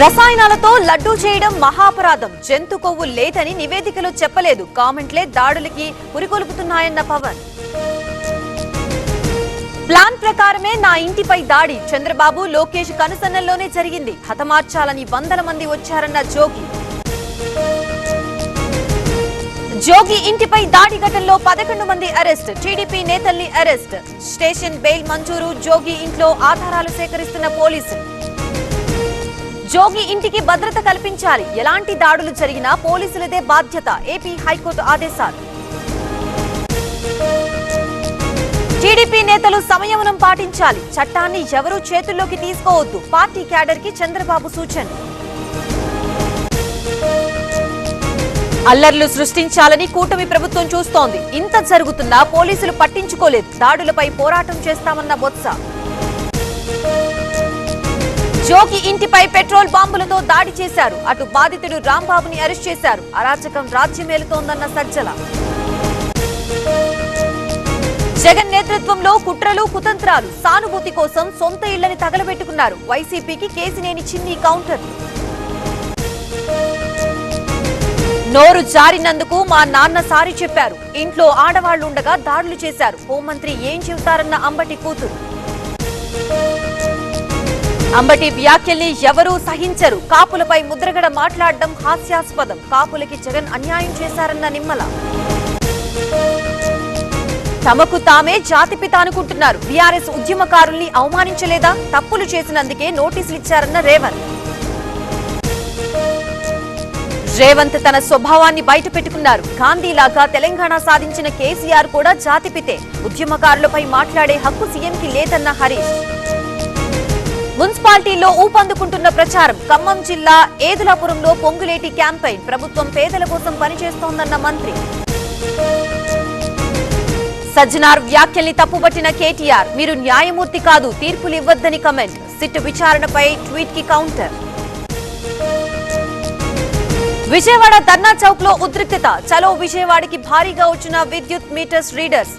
రసాయనాలతో లడ్డూ చేయడం మహాపరాధం. జంతు కొవ్వు లేదని నివేదికలో చెప్పలేదు. కామెంట్లే దాడులకి పురికొల్పుతున్నాయన్న పవన్. ప్లాన్ ప్రకారమే నా ఇంటిపై దాడి. చంద్రబాబు లోకేష్ కనుసన్నల్లోనే జరిగింది. హతమార్చాలని వందల మంది వచ్చారన్న జోగి. జోగి ఇంటిపై దాడి ఘటనలో 11 మంది అరెస్ట్. టీడీపీ నేతల్ని అరెస్ట్. స్టేషన్ బెయిల్ మంజూరు. జోగి ఇంట్లో ఆధారాలు సేకరిస్తున్న పోలీసులు. జోగి ఇంటికి భద్రత కల్పించాలి. ఎలాంటి దాడులు జరిగినా పోలీసులదే బాధ్యత. ఏపీ హైకోర్టు ఆదేశాలు. టీడీపీ నేతలు సంయమనం పాటించాలి. చట్టాన్ని ఎవరూ చేతుల్లోకి తీసుకోవద్దు. పార్టీ క్యాడర్ కి చంద్రబాబు సూచన. అల్లర్లు సృష్టించాలని కూటమి ప్రభుత్వం చూస్తోంది. ఇంత జరుగుతున్నా పోలీసులు పట్టించుకోలేదు. దాడులపై పోరాటం చేస్తామన్న బొత్స. జోగి ఇంటిపై పెట్రోల్ బాంబులతో దాడి చేశారు. అటు బాధితుడు రాంబాబుని అరెస్ట్ చేశారు. అరాచకం రాజ్యమేలుతోందన్న సజ్జల. జగన్ నేతృత్వంలో కుట్రలు కుతంత్రాలు. సానుభూతి కోసం సొంత ఇళ్లని తగలబెట్టుకున్నారు. వైసీపీకి కేసినేని చిన్ని కౌంటర్. నోరు జారినందుకు మా నాన్న సారీ చెప్పారు. ఇంట్లో ఆడవాళ్లు ఉండగా దాడులు చేశారు. హోంమంత్రి ఏం చెబుతారన్న అంబటి కూతురు. అంబటి వ్యాఖ్యల్ని ఎవరూ సహించరు. కాపులపై ముద్రగడ మాట్లాడడం హాస్యాస్పదం. కాపులకి జగన్ అన్యాయం చేశారన్న నిమ్మల. తమకు తామే జాతిపిత అనుకుంటున్నారు. బీఆర్ఎస్ ఉద్యమకారుల్ని అవమానించలేదా? తప్పులు చేసినందుకే నోటీసులు ఇచ్చారన్న రేవంత్. రేవంత్ తన స్వభావాన్ని బయట పెట్టుకున్నారు. గాంధీలాగా తెలంగాణ సాధించిన కేసీఆర్ కూడా జాతిపితే. ఉద్యమకారులపై మాట్లాడే హక్కు సీఎంకి లేదన్న హరీష్. మున్సిపాలిటీల్లో ఊపందుకుంటున్న ప్రచారం. ఖమ్మం జిల్లా ఏదులాపురంలో పొంగులేటి క్యాంపెయిన్. ప్రభుత్వం పేదల కోసం పనిచేస్తోందన్న మంత్రి. సజ్జనార్ వ్యాఖ్యల్ని తప్పుబట్టిన కేటీఆర్. మీరు న్యాయమూర్తి కాదు, తీర్పులు ఇవ్వద్దని కమెంట్. సిట్టు విచారణపై ట్వీట్ కి కౌంటర్. విజయవాడ ధర్నా చౌక్ లో ఉద్రిక్తత. చలో విజయవాడకి భారీగా వచ్చిన విద్యుత్ మీటర్స్ రీడర్స్.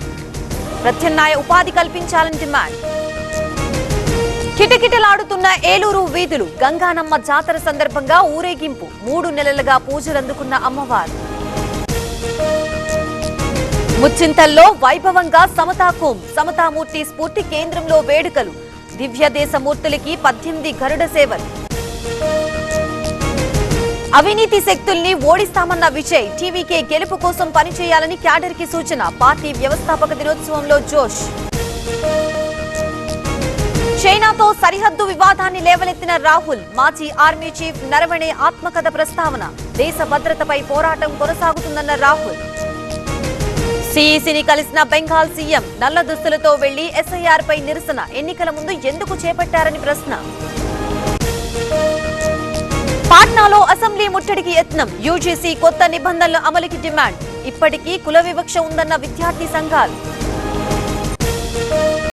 ప్రత్యామ్నాయ ఉపాధి కల్పించాలని డిమాండ్. కిటకిటలాడుతున్న ఏలూరు వీధులు. గంగానమ్మ జాతర సందర్భంగా ఊరేగింపు. 3 నెలలుగా పూజలందుకున్న అమ్మవారు. ముచ్చింతల్లో వైభవంగా సమతాకోం. సమతామూర్తి స్ఫూర్తి కేంద్రంలో వేడుకలు. దివ్య దేశమూర్తులకి 18 గరుడ సేవలు. అవినీతి శక్తుల్ని ఓడిస్తామన్న విజయ్. టీవీకే గెలుపు కోసం పనిచేయాలని క్యాడర్ కి సూచన. పార్టీ వ్యవస్థాపక దినోత్సవంలో జోష్. చైనాతో సరిహద్దు వివాదాన్ని లేవనెత్తిన రాహుల్. మాజీ ఆర్మీ చీఫ్ నరవణే ఆత్మకథ ప్రస్తావన. దేశ భద్రతపై పోరాటం కొనసాగుతుందన్న రాహుల్. సిఈసిని కలిసిన బెంగాల్ సీఎం. నల్ల దుస్తులతో వెళ్లి ఎస్ఐఆర్ పై నిరసన. ఎన్నికల ముందు ఎందుకు చేపట్టారని ప్రశ్న. పాట్నాలో అసెంబ్లీ ముట్టడికి యత్నం. యూజీసీ కొత్త నిబంధనల అమలుకి డిమాండ్. ఇప్పటికీ కుల వివక్ష ఉందన్న విద్యార్థి సంఘాలు.